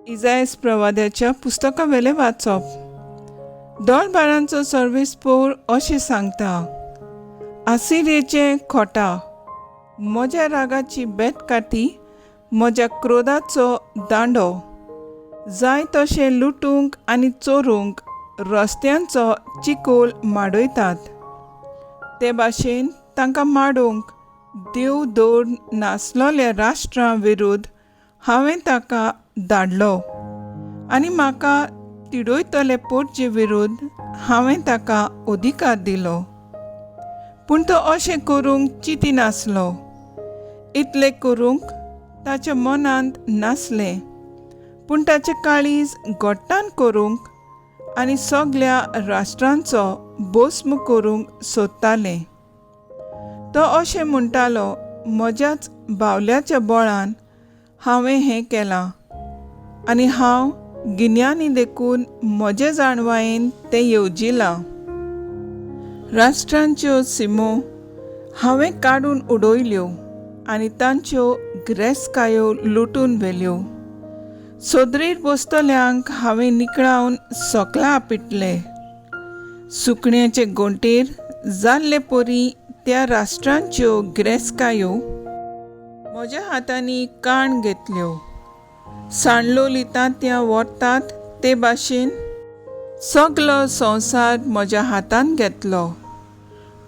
इजायस प्रवाद्याच्या पुस्तका वेले वाचप। दोळबारांचो सर्वेस्पोर अशें सांगता, आसिरेचे खोटा, म्हज्या रागाची बेटकाठी, म्हज्या क्रोधाचो दांडो, जाय तशें लुटूंक आनी चोरूंक रस्त्यांचो चिकोल माडयतात। ते भाशेन तांकां माडूंक देव दौड नासलोल्या राष्ट्रां विरुद्ध हांवें ताका धाडलो आनी म्हाका तिडयतले पोटचे विरुद्ध हांवें ताका अधिकार दिलो। पूण तो अशें करूंक चिंतिनासलो। इतलें करूंक ताच्या मनांत नासलें, पूण ताचें काळीज घोट्टान करूंक आनी सगळ्या राष्ट्रांचो भस्म करूंक सोदतालें। तो अशें म्हणटालो, म्हज्याच बावल्याच्या बळान हांवें हें केलां आनी हांव गिन्यानी देखून म्हजे जाणवायेन तें येवजिलां। राष्ट्रांच्यो सिमो हांवें काडून उडयल्यो आनी तांच्यो गिरेस्तकायो लुटून व्हेल्यो। सोदरीर बसतल्यांक हांवें निकळावन सोकलां आपटले। सुकण्याचे गोंटेर जाल्ले परी त्या राष्ट्रांच्यो गिरेस्तकायो म्हज्या हातांनी काण घेतल्यो। सांडलोली तांतयां व्हरतात ते भाशेन सगलो संवसार म्हज्या हातान घेतलो।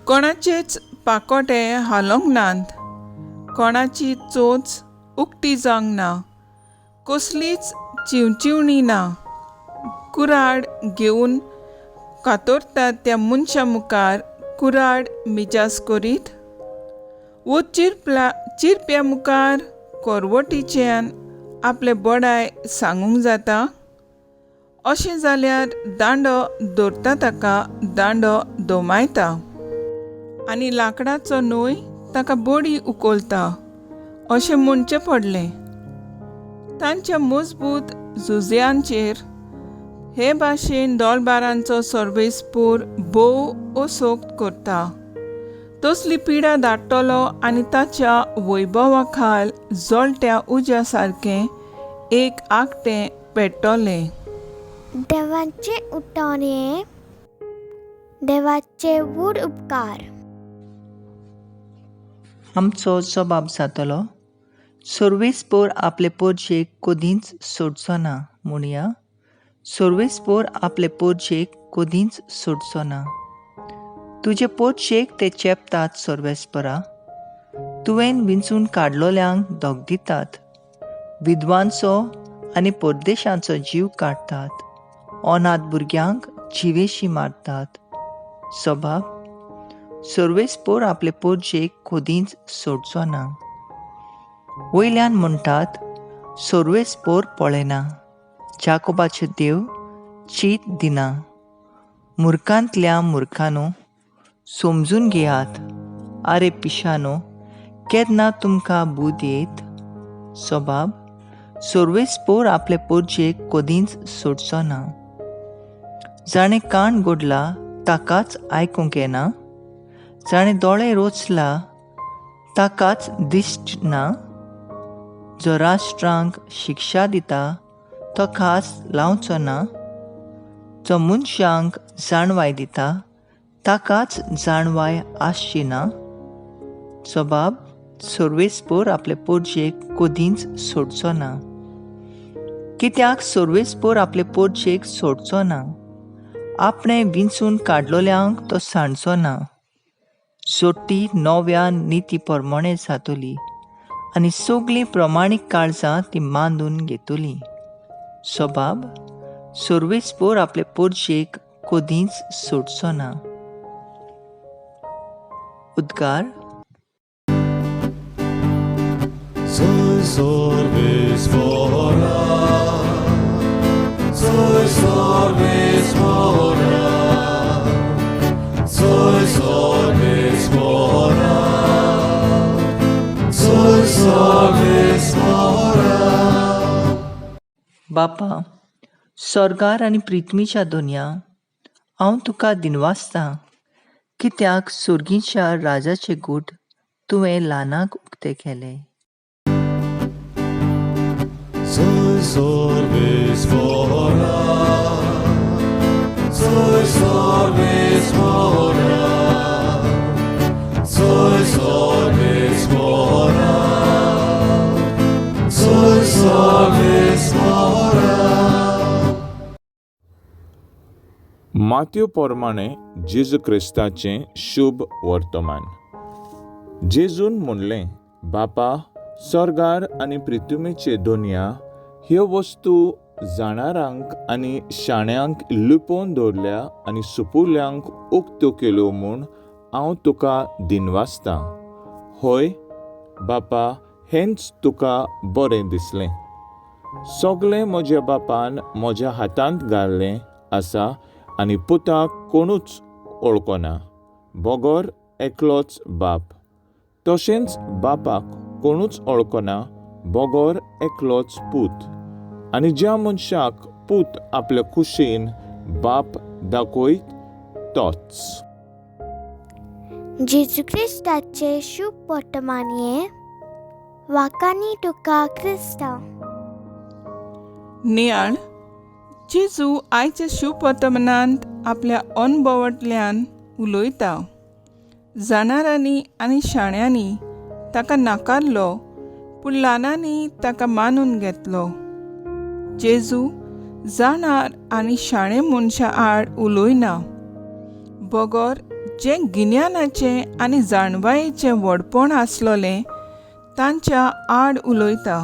कोणाचेच पाकोटे हालोंक नात, कोणाची चोच उक्ती जावंक ना, कसलीच चिवचिवणी ना। कुराड घेवन कातोरतात त्या मनशा मुखार कुराड मिजास करीत, वो चिरप्या मुखार कोरवटीच्यान आपले बडाय सांगूंक जाता। अशें जाल्यार दांडो दवरता ताका दांडो दोमायता आनी लांकडाचो न्हंय ताका बडी उखलता अशें म्हणचें पडलें। तांच्या मजबूत झुजयांचेर हे भाशेन दोळबारांचो सर्वेस्पोर भोव ओसोक करता। तसली पिडा धाडटलो आनी ताच्या वैभवा खाल जळट्या उज्या सारकें एक आकटें पेट्टोलें। देवाचे उठोने, देवाचे वूड उपकार। आमचो जबाब जातलो, सर्वेस्पोर आपले पोरचेक कदींच सोडचो ना म्हणया। सर्वेस्पोर आपले पोरचेक कदींच सोडचो ना। तुजे पोरचेक ते चेपतात सर्वेस्परा, तुवें विंचून काडलोल्यांक दोग दितात, विधवांचो आनी परदेशांचो जीव काडटात, अनाथ भुरग्यांक जिवेशी मारतात। सभाब, सर्वेस्पोर आपले पोरचेक कदींच सोडचो ना। वयल्यान म्हणटात, सर्वेस्पोर पळयना, जाकोबाचो देव चीत दिना। मुर्खांतल्या मुर्खानो, समजून घेयात, आरे पिशानो, केन्ना तुमकां बूद येत? सभाब, सर्वेस्पोर आपले पोरचेक कदींच सोडचो ना। जाणें कान गोडला ताकाच आयकूंक येना, जाणें दोळे रोचला ताकाच दिश्ट ना। जो राष्ट्रांक शिक्षा दिता तो खास लावचो ना, जो मनशांक जाणवाय दिता ताकाच जाणवाय आसची ना। सभाब, सर्वेस्पोर आपले पोरचेक कदींच सोडचो ना। कित्याक सर्वेस्पोर आपले पोरचेक सोडचो ना? आपणें विंचून काडलोल्यांक तो सांडचो ना। जोडटी नव्या निती प्रमाणे जातली आनी सगळीं प्रमाणीक काळजां ती मांडून घेतली। सभाब, सर्वेस्पोर आपले पोरचेक कदींच सोडचो ना। उद्गार। Soy sorvespora, soy sorvespora, soy sorvespora, soy sorvespora. बापा, स्वर्गार आनी पृथ्वीच्या दोनया, हांव तुका दिनवासतां, कित्याक सुर्गीच्या राजाचे गूट तुवें ल्हानाक उक्ते केले। Soy sois orbis mora, sois orbis mora, sois orbis mora, sois orbis mora. Matthew पोरमाणे जेजू क्रिस्ताचें शुभ वर्तमान. जेजून म्हणलें, बापा, स्वर्गार आनी पृथ्वीचे दोनया ह्यो वस्तू जाणारांक आनी शाण्यांक लिपोवन दवरल्या आनी सुपुल्यांक उक्त्यो केल्यो म्हूण हांव तुका दिनवासतां. होय बापा, हेंच तुका बरें दिसलें. सगळें म्हज्या बापान म्हज्या हातांत घाल्लें आसा आनी पुताक कोणूच वळखना, बोगोर एकलोच बाप. तशेंच बापाक कोणूच वळखना, बोगोर एकलोच पूत. आनी ज्या मनशाक पूत आपल्या कुशीन बाप दाखयत तोच. जेजू क्रिस्ताचे शुभ वर्तमान हे वाकानी तुका क्रिस्ता. नियाळ जेजू आयच्या शुभ वर्तमानांत आपल्या अनुभवांतल्यान उलयता. जाणारांनी आनी शाण्यांनी ताका नाकारलो, पूण ल्हानांनी ताका मानून घेतलो. जेजू जाणार आनी शाणे मनशा आड उलयना, बोगोर जें गिन्यानाचें आनी जाणवायेचें व्हडपण आसलोलें तांच्या आड उलयता.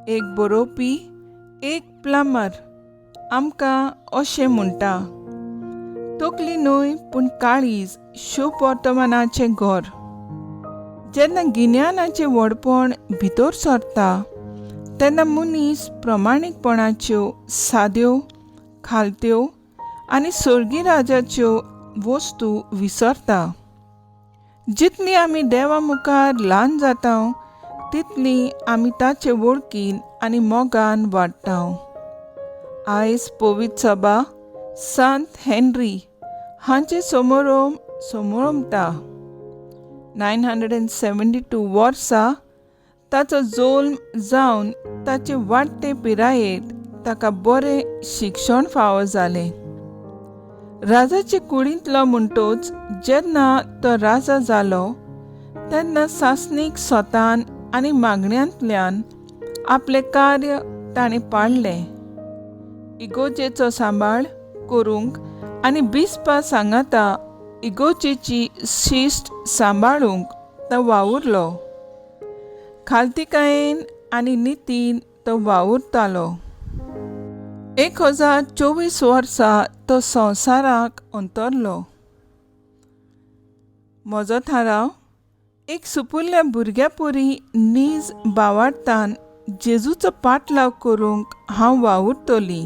एक बरोवपी, एक प्लंबर आमकां अशें म्हणटा, तकली न्हय पूण काळीज शुभ वर्तमानाचें घर. जेन्ना गिन्यानाचें व्हडपण भितर सरता तेन्ना मनीस प्रमाणीकपणाच्यो साद्यो, खालत्यो आनी सर्गी राजाच्यो वस्तू विसरता. जितली आमी देवा मुखार ल्हान जाता तितली आमी ताचे वळखीन आनी मोगान वाडटा. आयज पवित्र सभा सांत हेनरी हांचे समारंभता. 972 वर्सां ताचो जल्म जावन ताचे वाडटे पिरायेंत ताका बरें शिक्षण फावो जालें. राजाचे कुडींतलो म्हणटच जेन्ना तो राजा जालो तेन्ना सासणीक स्वतान आनी मागण्यांतल्यान आपलें कार्य ताणें पाळलें. इगोजेचो सांबाळ करूंक आनी बिस्पा सांगाता इगोजेची शिश्ट सांबाळूंक तो वावुरलो. खालतिकायेन आनी नितीन तो वावुरतालो. 1024 वर्सां तो संवसाराक अंतरलो. म्हजो थाराव एक सुपुल्ल्या भुरग्या परी नीज बावार्थान जेजूचो पाटलाव करूंक हांव वावुरतली.